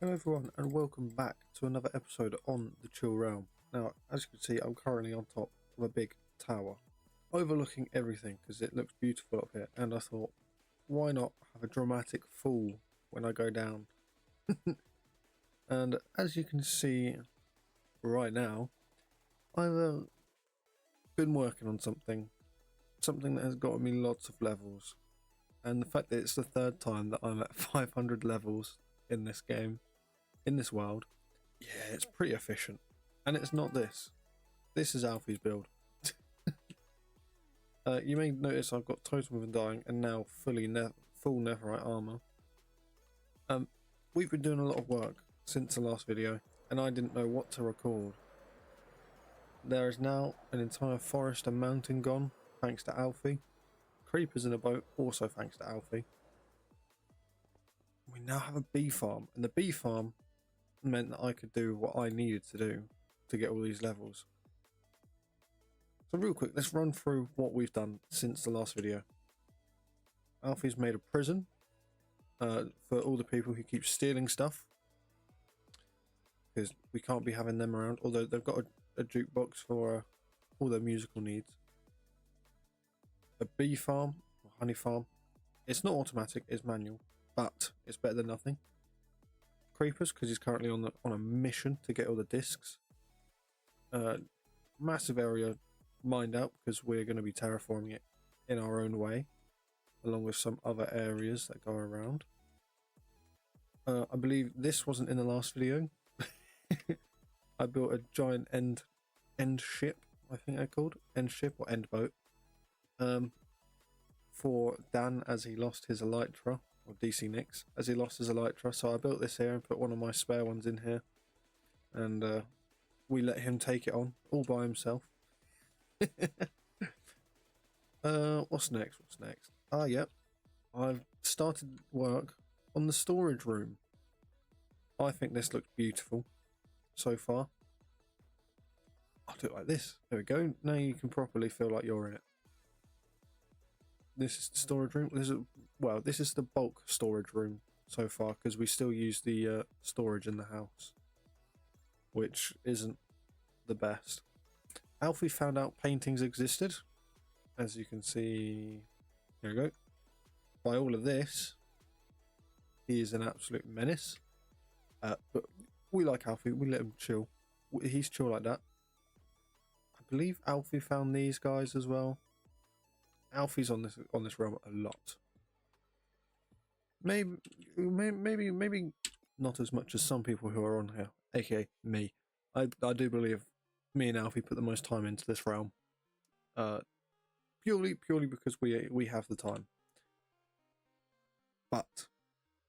Hello everyone and welcome back to another episode on the Chill Realm. Now, as you can see, I'm currently on top of a big tower, overlooking everything because it looks beautiful up here, and I thought, why not have a dramatic fall when I go down? And as you can see right now, I've been working on something that has gotten me lots of levels, and the fact that it's the third time that I'm at 500 levels in this game, in this world, yeah, it's pretty efficient. And it's not this. This is Alfie's build. You may notice I've got Totem of Undying and now full Netherite armor. We've been doing a lot of work since the last video, and I didn't know what to record. There is now an entire forest and mountain gone, thanks to Alfie. Creepers in a boat, also thanks to Alfie. We now have a bee farm, and the bee farm meant that I could do what I needed to do to get all these levels. So real quick, let's run through what we've done since the last video. Alfie's made a prison for all the people who keep stealing stuff, because we can't be having them around, although they've got a jukebox for all their musical needs. A bee farm, or honey farm. It's not automatic, it's manual, but it's better than nothing. Creepers, because he's currently on a mission to get all the discs. Massive area mined out because we're going to be terraforming it in our own way, along with some other areas that go around. I believe this wasn't in the last video. I built a giant end ship, I think they're called end ship or end boat, for Dan as he lost his Elytra, or DC Nix as he lost his Elytra. So I built this here and put one of my spare ones in here, and we let him take it on all by himself. What's next? Ah, yep. I've started work on the storage room. I think this looks beautiful so far. I'll do it like this. There we go. Now you can properly feel like you're in it. This is the storage room. This is the bulk storage room so far, because we still use the storage in the house, which isn't the best. Alfie found out paintings existed, as you can see. There we go. By all of this, he is an absolute menace. But we like Alfie. We let him chill. He's chill like that. I believe Alfie found these guys as well. Alfie's on this realm a lot. Maybe not as much as some people who are on here, aka me. I do believe me and Alfie put the most time into this realm. Purely because we have the time. But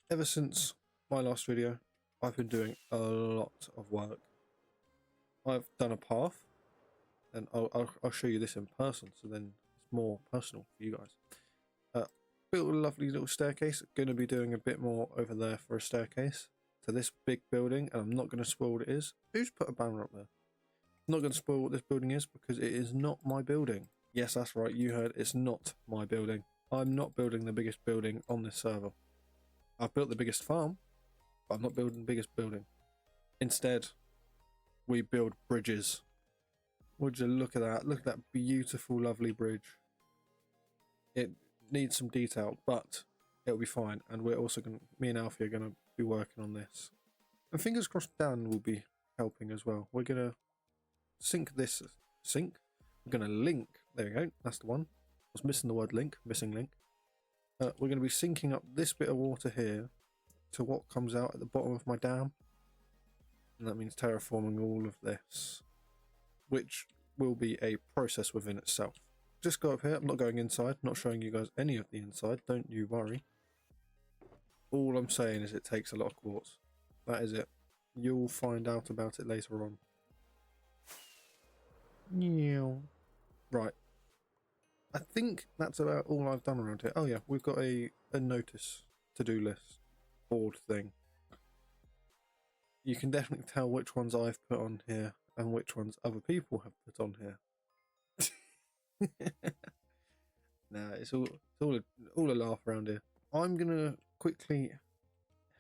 ever since my last video, I've been doing a lot of work. I've done a path, and I'll show you this in person, so then it's more personal for you guys. Built a lovely little staircase. Going to be doing a bit more over there for a staircase to this big building, and I'm not going to spoil what it is. Who's put a banner up there? I'm not going to spoil what this building is because it is not my building. Yes, that's right, you heard, it's not my building. I'm not building the biggest building on this server. I've built the biggest farm, but I'm not building the biggest building. Instead, we build bridges. Would you look at that? Look at that beautiful, lovely bridge. It needs some detail, but it'll be fine. And we're also me and Alfie are going to be working on this. And fingers crossed Dan will be helping as well. We're going to we're going to link. There you go. That's the one. I was missing the word link. Missing link. We're going to be syncing up this bit of water here to what comes out at the bottom of my dam. And that means terraforming all of this, which will be a process within itself. Just go up here. I'm not going inside. Not showing you guys any of the inside. Don't you worry. All I'm saying is it takes a lot of quartz. That is it. You'll find out about it later on. Right. I think that's about all I've done around here. Oh yeah, we've got a notice to-do list board thing. You can definitely tell which ones I've put on here and which ones other people have put on here. Nah, it's all a laugh around here. I'm gonna quickly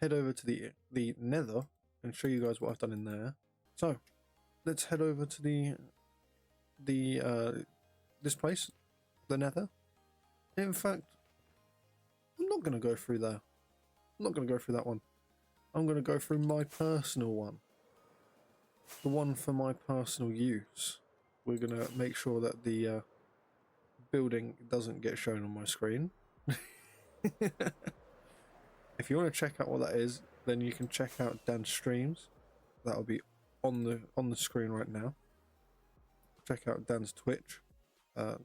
head over to the Nether and show you guys what I've done in there. So let's head over to this place, the Nether. In fact, I'm not going to go through there. I'm not going to go through that one. I'm going to go through my personal one. The one for my personal use. We're going to make sure that the building doesn't get shown on my screen. If you want to check out what that is, then you can check out Dan's streams. That'll be on the screen right now. Check out Dan's Twitch. I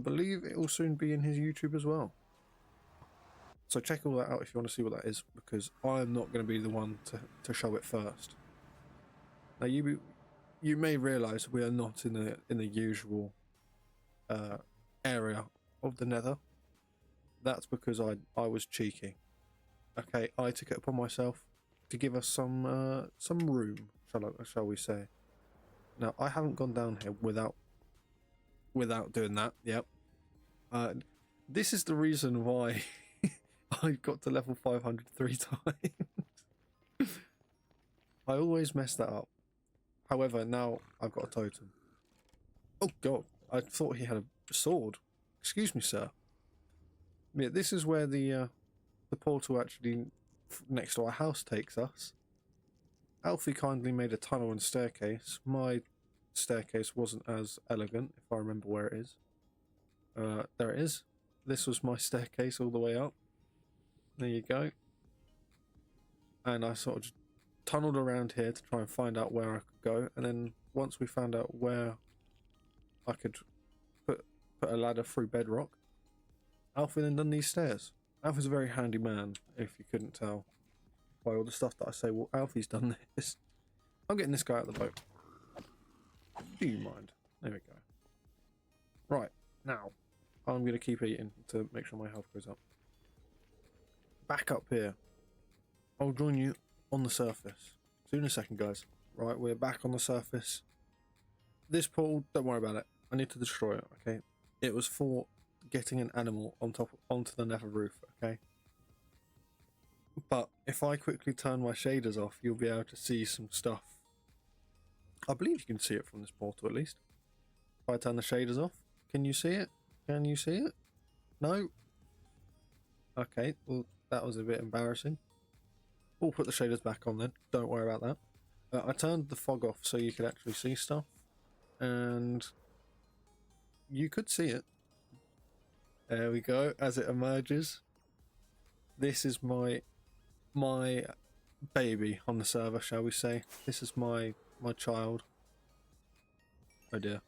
believe it will soon be in his YouTube as well. So check all that out if you want to see what that is, because I'm not going to be the one to show it first. Now you may realise we are not in the usual area of the Nether. That's because I was cheeky. Okay, I took it upon myself to give us some room, shall we say? Now I haven't gone down here without doing that. Yep. This is the reason why I got to level 500 3 times. I always mess that up. However, now I've got a totem. Oh god, I thought he had a sword. Excuse me, sir. Yeah, this is where the portal actually next to our house takes us. Alfie kindly made a tunnel and staircase. My staircase wasn't as elegant, if I remember where it is. There it is. This was my staircase all the way up. There you go. And I sort of just tunneled around here to try and find out where I could go. And then once we found out where I could put a ladder through bedrock, Alfie then done these stairs. Alfie's a very handy man, if you couldn't tell by all the stuff that I say. Well, Alfie's done this. I'm getting this guy out of the boat. Do you mind? There we go. Right, now I'm going to keep eating to make sure my health goes up. Back up here. I'll join you on the surface. See you in a second, guys. Right, we're back on the surface. This portal, don't worry about it. I need to destroy it, okay? It was for getting an animal onto the nether roof, okay? But if I quickly turn my shaders off, you'll be able to see some stuff. I believe you can see it from this portal at least. If I turn the shaders off, can you see it? Can you see it? No? Okay, well that was a bit embarrassing. We'll put the shaders back on then, don't worry about that. I turned the fog off so you could actually see stuff. And you could see it. There we go, as it emerges. This is my baby on the server, shall we say. This is my child. Oh dear.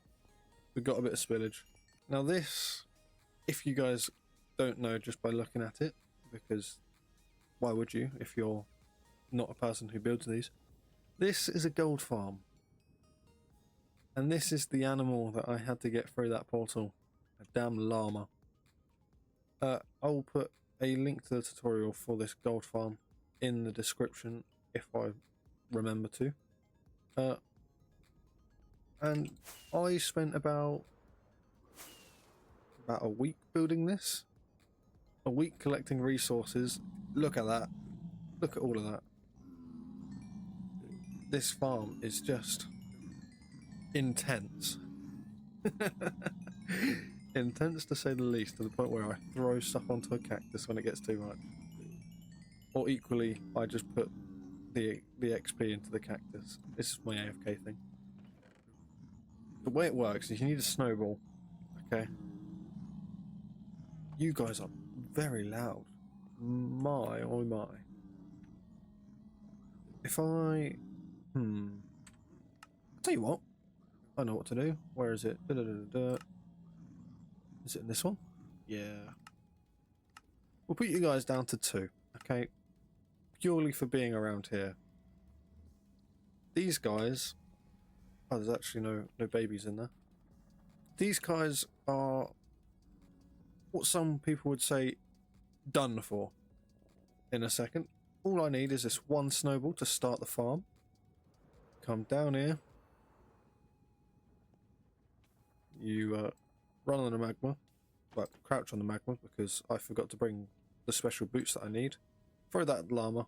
We've got a bit of spillage. Now this, if you guys don't know just by looking at it, because why would you if you're not a person who builds these? This is a gold farm. And this is the animal that I had to get through that portal. A damn llama. I'll put a link to the tutorial for this gold farm in the description if I remember to. And I spent about a week building this. A week collecting resources. Look at that. Look at all of that. This farm is just intense. Intense to say the least, to the point where I throw stuff onto a cactus when it gets too much. Or equally, I just put the XP into the cactus. This is my AFK thing. The way it works is you need a snowball, okay? You guys are very loud. My, oh my. If I... I'll tell you what. I know what to do. Where is it? Is it in this one? Yeah. We'll put you guys down to 2, okay? Purely for being around here. These guys... Oh, there's actually no babies in there. These guys are what some people would say done for. In a second. All I need is this one snowball to start the farm. Come down here. You run on the magma. Well, crouch on the magma because I forgot to bring the special boots that I need. Throw that llama.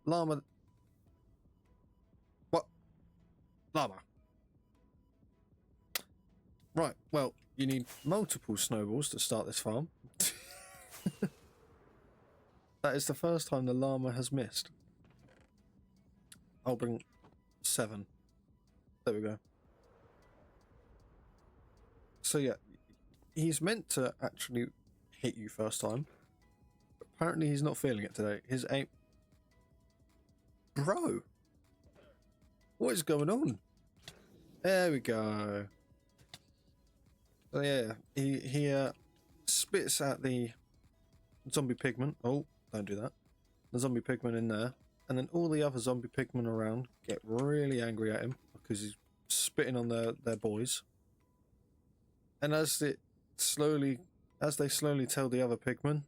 Llama. What? Llama. Right, well, you need multiple snowballs to start this farm. That is the first time the llama has missed. I'll bring 7. There we go. So yeah, he's meant to actually hit you first time. But apparently he's not feeling it today. His aim... Bro! What is going on? There we go. So yeah, he spits at the zombie pigman. Oh, don't do that. The zombie pigman in there. And then all the other zombie pigmen around get really angry at him because he's spitting on their boys. And as they slowly tell the other pigmen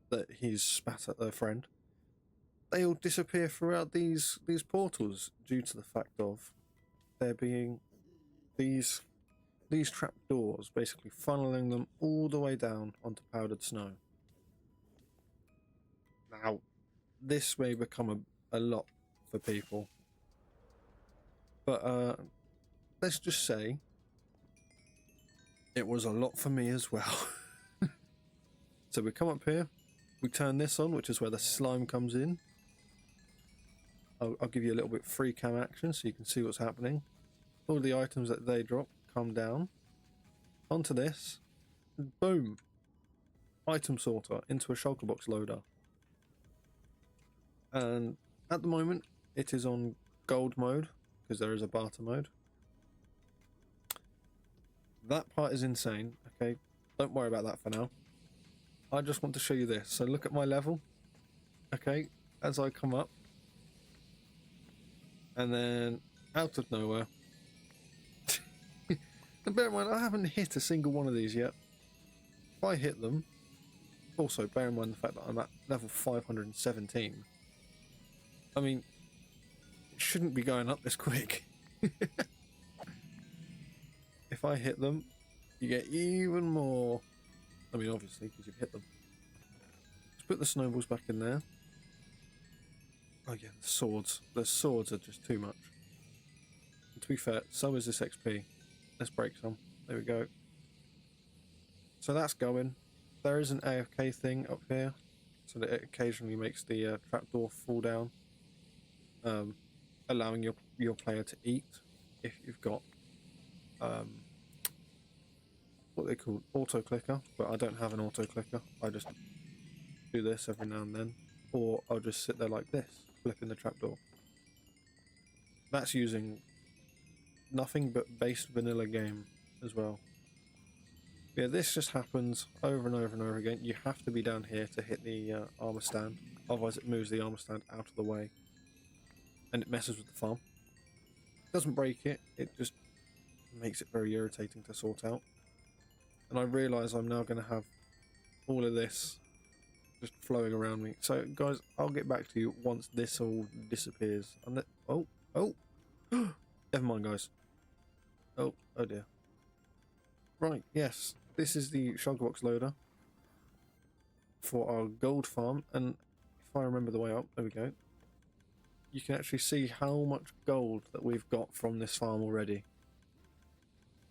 that he's spat at their friend, they all disappear throughout these portals due to the fact of there being these trapdoors basically funneling them all the way down onto powdered snow. Now, this may become a lot for people, but let's just say it was a lot for me as well. So we come up here, we turn this on, which is where the slime comes in. I'll give you a little bit free cam action so you can see what's happening. All the items that they drop come down onto this, and boom, item sorter into a shulker box loader. And at the moment it is on gold mode because there is a barter mode. That part is insane. Okay, don't worry about that for now. I just want to show you this. So look at my level. Okay, as I come up, and then out of nowhere. And bear in mind, I haven't hit a single one of these yet. If I hit them, also bear in mind the fact that I'm at level 517. I mean, it shouldn't be going up this quick. If I hit them, you get even more. I mean, obviously, because you've hit them. Let's put the snowballs back in there. Oh yeah, the swords. The swords are just too much. And to be fair, so is this XP. Let's break some. There we go. So that's going. There is an AFK thing up here, so that it occasionally makes the trapdoor fall down, allowing your player to eat if you've got what they call auto clicker. But I don't have an auto clicker. I just do this every now and then, or I'll just sit there like this, flipping the trapdoor. That's using nothing but base vanilla game as well. Yeah, this just happens over and over and over again. You have to be down here to hit the armor stand, otherwise it moves the armor stand out of the way and it messes with the farm. It doesn't break it, it just makes it very irritating to sort out. And I realise I'm now going to have all of this just flowing around me. So guys, I'll get back to you once this all disappears. And oh never mind guys. Oh dear. Right, yes, this is the shulker box loader for our gold farm, and if I remember the way up, there we go. You can actually see how much gold that we've got from this farm already.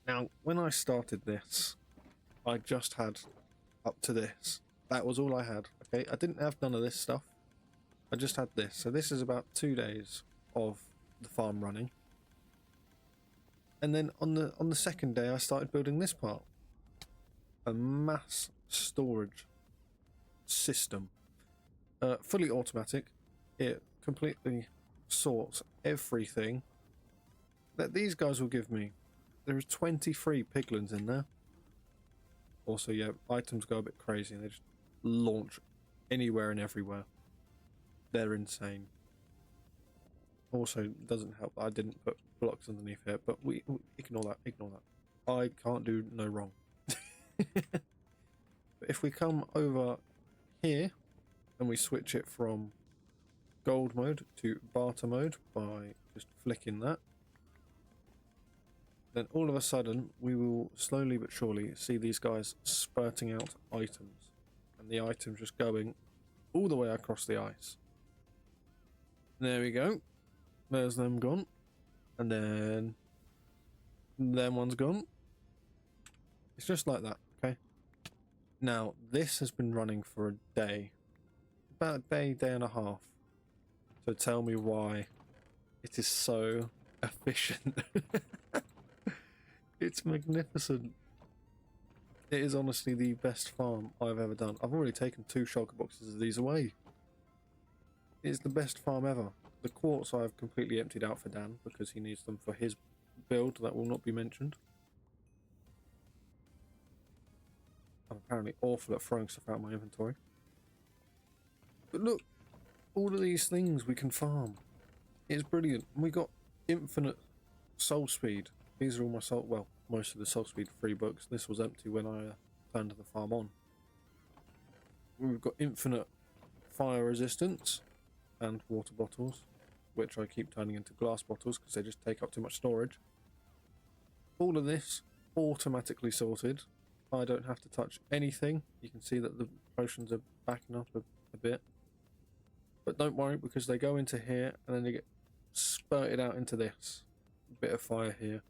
Now, when I started this, I just had up to this. That was all I had, okay? I didn't have none of this stuff. I just had this. So this is about 2 days of the farm running. And then on the second day, I started building this part. A mass storage system. Fully automatic. It completely sorts everything that these guys will give me. There is 23 piglins in there. Also, yeah, items go a bit crazy and they just launch anywhere and everywhere. They're insane. Also, doesn't help that I didn't put blocks underneath here, but we ignore that. I can't do no wrong. But if we come over here and we switch it from gold mode to barter mode by just flicking that, then all of a sudden we will slowly but surely see these guys spurting out items, and the items just going all the way across the ice. There we go. There's them gone. And then them one's gone. It's just like that, okay? Now, this has been running for a day. About a day, day and a half. So tell me why it is so efficient. It's magnificent. It is honestly the best farm I've ever done. I've already taken 2 shulker boxes of these away. It's the best farm ever. The quartz I've completely emptied out for Dan because he needs them for his build that will not be mentioned. I'm apparently awful at throwing stuff out of my inventory. But look, all of these things we can farm. It's brilliant. We got infinite soul speed. These are all my soul, well, most of the soul speed free books. This was empty when I turned the farm on. We've got infinite fire resistance and water bottles, which I keep turning into glass bottles because they just take up too much storage. All of this automatically sorted. I don't have to touch anything. You can see that the potions are backing up a bit. But don't worry, because they go into here and then they get spurted out into this. A bit of fire here.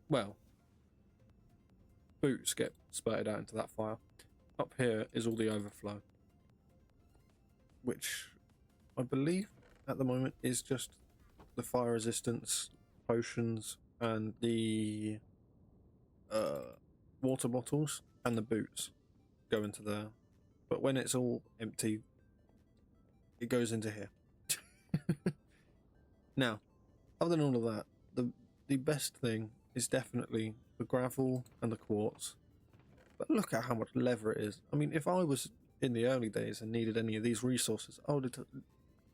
Well, boots get spurted out into that fire. Up here is all the overflow, which I believe at the moment is just the fire resistance potions and the water bottles and the boots go into there. But when it's all empty, it goes into here. Now, other than all of that, the best thing is definitely the gravel and the quartz. But look at how much leather it is. I mean, if I was in the early days and needed any of these resources, I would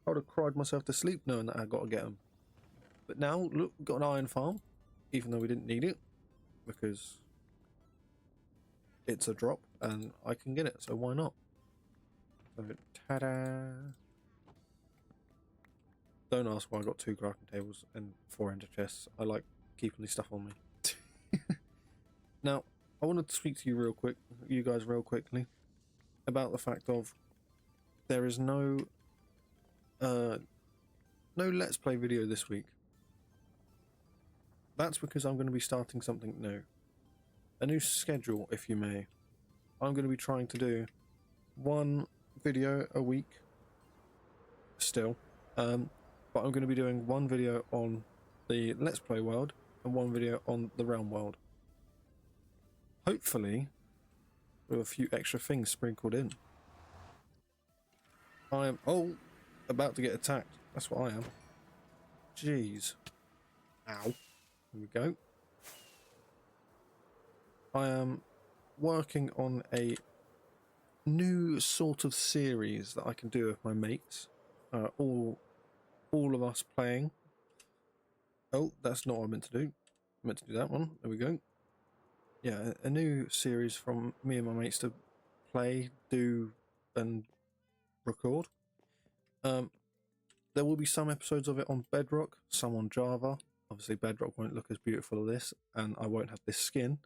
have cried myself to sleep knowing that I got to get them. But now, look, we've got an iron farm, even though we didn't need it, because it's a drop and I can get it, so why not? So, ta-da! Don't ask why I got 2 crafting tables and 4 ender chests. I like keeping this stuff on me. Now, I wanted to speak to you guys real quickly, about the fact of there is no Let's Play video this week. That's because I'm going to be starting something new. A new schedule, if you may. I'm going to be trying to do 1 video a week still. But I'm going to be doing 1 video on the Let's Play world and 1 video on the Realm world. Hopefully, with a few extra things sprinkled in. I am, about to get attacked. That's what I am. Jeez. Ow. Here we go. I am working on a new sort of series that I can do with my mates. All of us playing. Oh, that's not what I meant to do. I meant to do that one. There we go. Yeah, a new series from me and my mates to play, do, and record. There will be some episodes of it on Bedrock, some on Java. Obviously, Bedrock won't look as beautiful as this, and I won't have this skin,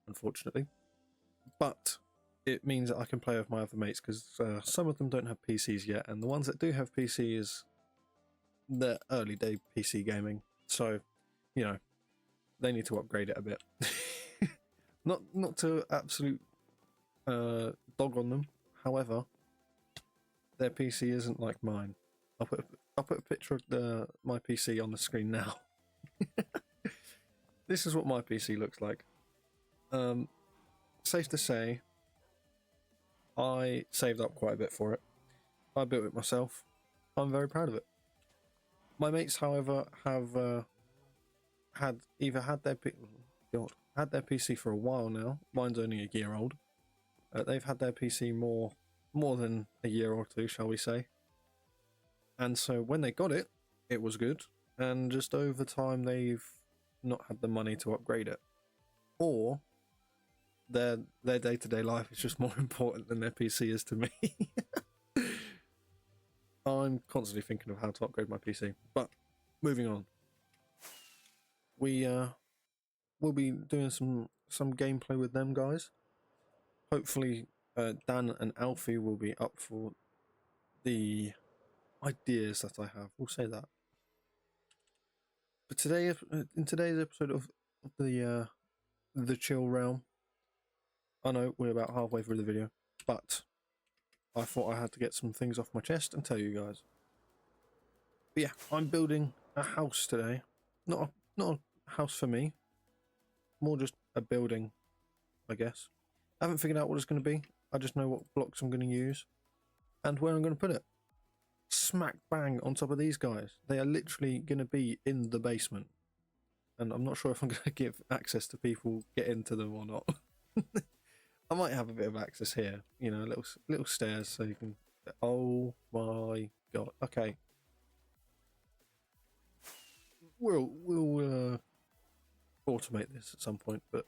unfortunately. But it means that I can play with my other mates, because some of them don't have PCs yet, and the ones that do have PCs, they're early day PC gaming. So, you know, they need to upgrade it a bit. Not to absolute dog on them. However, their PC isn't like mine. I'll put a picture of my PC on the screen now. This is what my PC looks like. Safe to say, I saved up quite a bit for it. I built it myself. I'm very proud of it. My mates, however, have had their PC for a while now. Mine's only a year old. They've had their PC more than a year or 2, shall we say. And so when they got it, it was good. And just over time, they've not had the money to upgrade it. Or their day-to-day life is just more important than their PC is to me. I'm constantly thinking of how to upgrade my PC. But moving on. We'll be doing some gameplay with them guys. Hopefully Dan and Alfie will be up for the ideas that I have. We'll say that. But today, in today's episode of the chill realm, I know we're about halfway through the video, but I thought I had to get some things off my chest and tell you guys. But yeah, I'm building a house today. Not a house for me. More just a building, I guess. I haven't figured out what it's going to be. I just know what blocks I'm going to use and where I'm going to put it. Smack bang on top of these guys. They are literally going to be in the basement. And I'm not sure if I'm going to give access to people get into them or not. I might have a bit of access here. You know, little stairs so you can... Oh my god. Okay. We'll automate this at some point, but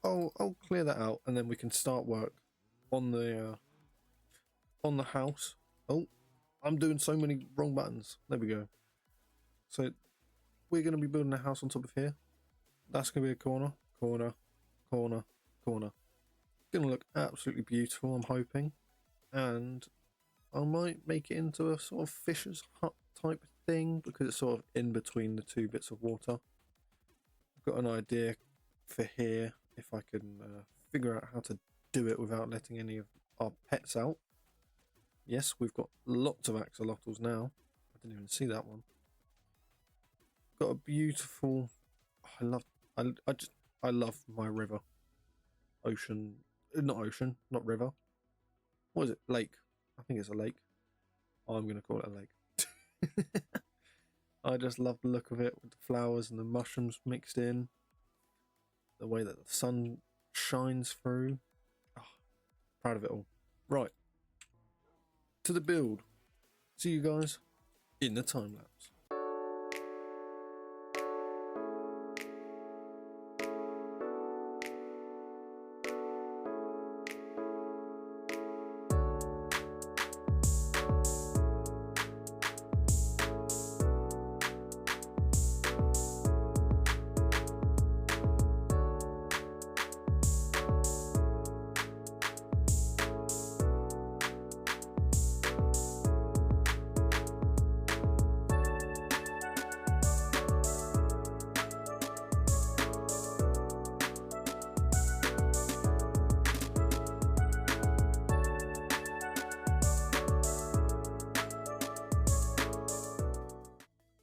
I'll clear that out and then we can start work on the house. Oh, I'm doing so many wrong buttons. There we go. So we're going to be building a house on top of here. That's going to be a corner, corner, corner, corner. Going to look absolutely beautiful, I'm hoping. And I might make it into a sort of fisher's hut type thing because it's sort of in between the two bits of water. I've got an idea for here if I can figure out how to do it without letting any of our pets out. Yes, we've got lots of axolotls now. I didn't even see that one. Got a beautiful... I love my river. Ocean... Not ocean, not river. What is it? Lake. I think it's a lake. I'm going to call it a lake. I just love the look of it with the flowers and the mushrooms mixed in. The way that the sun shines through. Oh, proud of it all. Right. To the build. See you guys in the time lapse.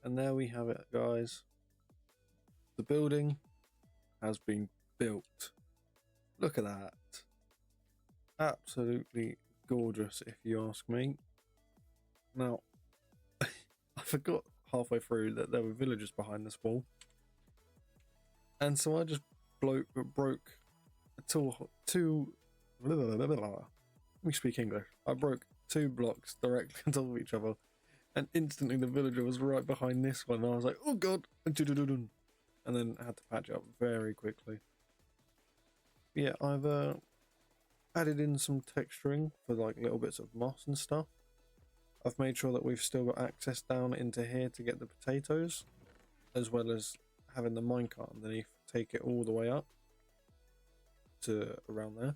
And there we have it, guys. The building has been built. Look at that. Absolutely gorgeous, if you ask me. Now, I forgot halfway through that there were villagers behind this wall. And so I just broke two... Let me speak English. I broke 2 blocks directly on top of each other. And instantly the villager was right behind this one. And I was like, oh god. And then I had to patch it up very quickly. Yeah, I've added in some texturing for like little bits of moss and stuff. I've made sure that we've still got access down into here to get the potatoes. As well as having the minecart underneath take it all the way up to around there.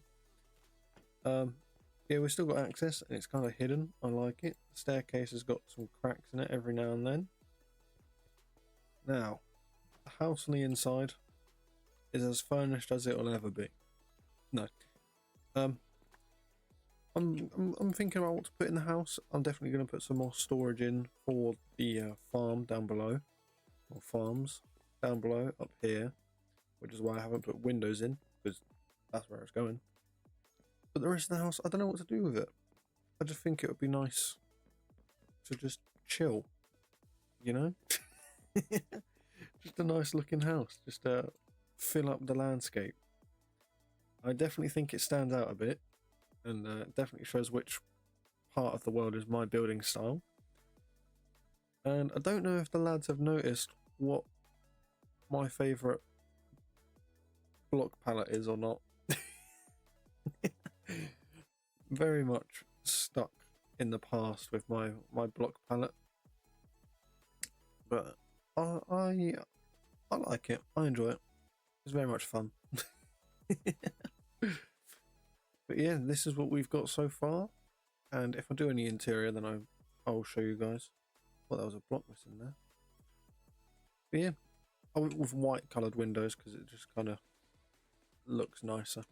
Yeah, we've still got access and it's kind of hidden. I like it. The staircase has got some cracks in it every now and then. Now, the house on the inside is as furnished as it'll ever be. No. I'm thinking about what to put in the house. I'm definitely going to put some more storage in for the farm down below. Or farms down below up here. Which is why I haven't put windows in, because that's where it's going. But the rest of the house, I don't know what to do with it. I just think it would be nice to just chill, you know? Just a nice looking house, just to fill up the landscape. I definitely think it stands out a bit, and definitely shows which part of the world is my building style. And I don't know if the lads have noticed what my favourite block palette is or not. Very much stuck in the past with my block palette, but I like it. I enjoy it. It's very much fun. But yeah, this is what we've got so far, and if I do any interior then I I'll show you guys. Well, there was a block missing there. But yeah, I went with white coloured windows because it just kind of looks nicer.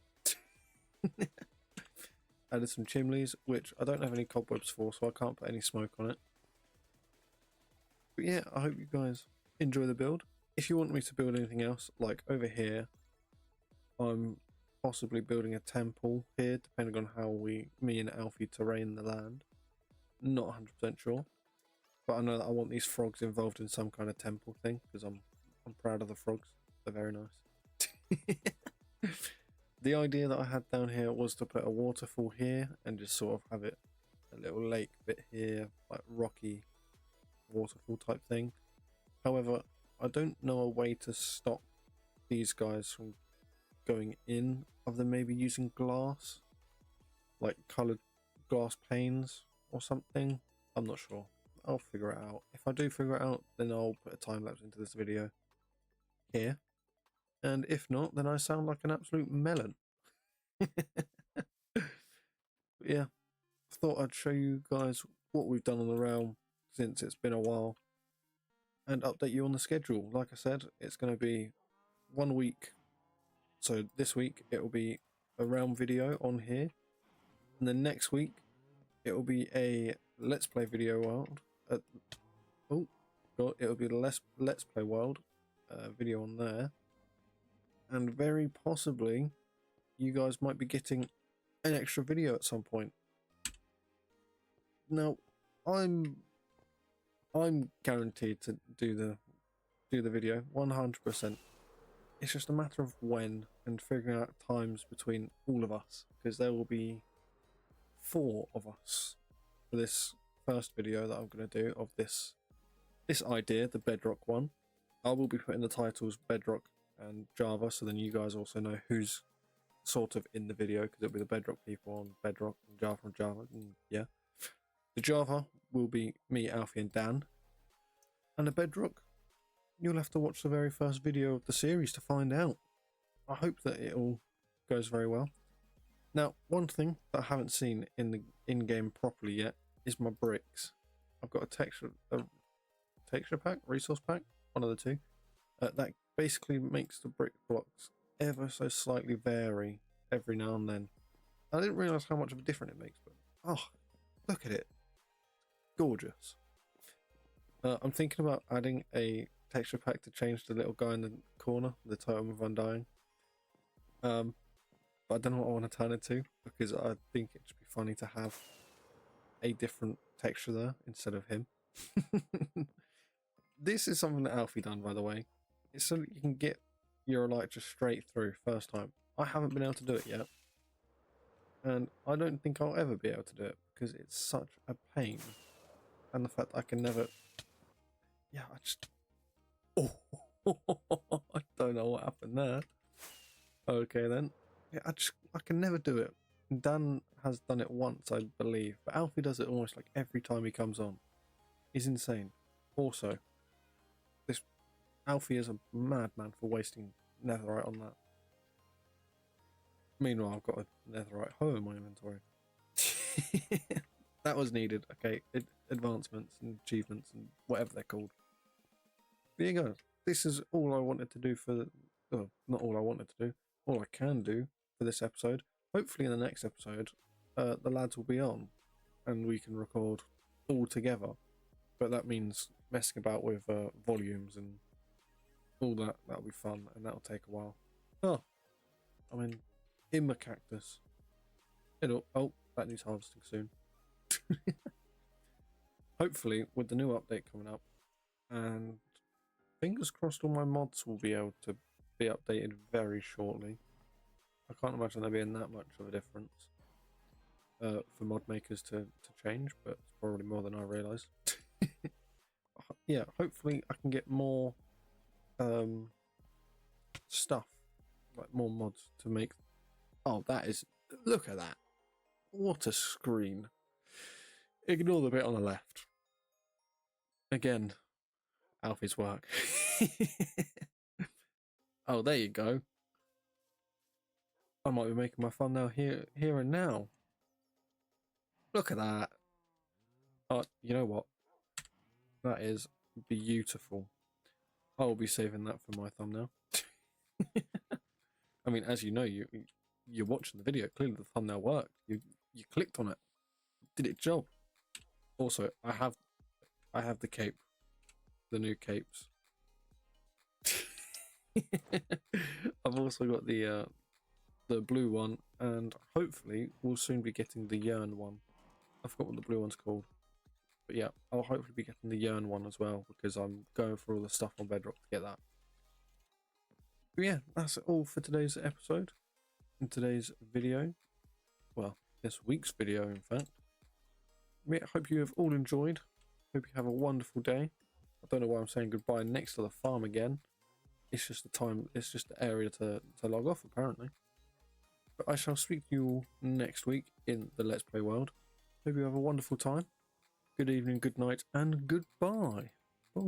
Added some chimneys, which I don't have any cobwebs for, so I can't put any smoke on it. But yeah, I hope you guys enjoy the build. If you want me to build anything else, like over here, I'm possibly building a temple here, depending on how me and Alfie terrain the land. Not 100% sure, but I know that I want these frogs involved in some kind of temple thing because I'm proud of the frogs. They're very nice. The idea that I had down here was to put a waterfall here and just sort of have it a little lake bit here, like rocky waterfall type thing. However, I don't know a way to stop these guys from going in, other than maybe using glass, like coloured glass panes or something. I'm not sure. I'll figure it out. If I do figure it out, then I'll put a time lapse into this video here. And if not, then I sound like an absolute melon. Yeah, I thought I'd show you guys what we've done on the realm since it's been a while and update you on the schedule. Like I said, it's going to be 1 week. So this week it will be a realm video on here, and then next week it will be a let's play video world. Oh god, it will be the let's play world video on there, and very possibly you guys might be getting an extra video at some point. Now, I'm guaranteed to do the video 100%. It's just a matter of when and figuring out times between all of us, because there will be 4 of us for this first video that I'm going to do of this idea, the Bedrock one. I will be putting the titles Bedrock and Java, so then you guys also know who's sort of in the video, because it'll be the Bedrock people on Bedrock and Java on Java, and yeah. The Java will be me, Alfie and Dan, and the Bedrock, you'll have to watch the very first video of the series to find out. I hope that it all goes very well. Now, one thing that I haven't seen in the in-game properly yet is my bricks. I've got a texture pack, resource pack, one of the two. That basically makes the brick blocks ever so slightly vary every now and then. I didn't realise how much of a difference it makes, but oh, look at it. Gorgeous. I'm thinking about adding a texture pack to change the little guy in the corner, the Totem of Undying. But I don't know what I want to turn it to, because I think it'd just be funny to have a different texture there instead of him. This is something that Alfie done, by the way. It's so that you can get your elytra straight through first time. I haven't been able to do it yet, and I don't think I'll ever be able to do it because it's such a pain, and the fact that I can never. Yeah, I just. Oh, I don't know what happened there. Okay then. Yeah, I can never do it. Dan has done it once, I believe, but Alfie does it almost like every time he comes on. He's insane. Also, this Alfie is a madman for wasting netherite on that. Meanwhile, I've got a netherite hoe in my inventory. That was needed. Okay, advancements and achievements and whatever they're called. There you go. This is all I wanted to do for not all I wanted to do. All I can do for this episode. Hopefully in the next episode, the lads will be on and we can record all together. But that means messing about with volumes and all that. That'll be fun, and that'll take a while. Oh, I mean, in my cactus. Oh, that needs harvesting soon. Hopefully, with the new update coming up, and fingers crossed all my mods will be able to be updated very shortly. I can't imagine there being that much of a difference for mod makers to change, but it's probably more than I realised. Yeah, hopefully I can get more stuff, like more mods to make. Oh, that is, look at that. What a screen. Ignore the bit on the left. Again, Alfie's work. Oh, there you go. I might be making my thumbnail here and now. Look at that. You know what? That is beautiful. I will be saving that for my thumbnail. I mean, as you know, you're watching the video. Clearly, the thumbnail worked. You clicked on it, did its job. Also, I have the cape, the new capes. I've also got the blue one, and hopefully we'll soon be getting the Yearn one. I forgot what the blue one's called, but yeah, I'll hopefully be getting the Yearn one as well because I'm going for all the stuff on Bedrock to get that. But yeah, that's all for today's episode. In today's video, well, this week's video, in fact. Yeah, I hope you have all enjoyed. Hope you have a wonderful day. I don't know why I'm saying goodbye next to the farm again. It's just the time. It's just the area to log off, apparently. But I shall speak to you all next week in the Let's Play world. Hope you have a wonderful time. Good evening, good night, and goodbye. Bye.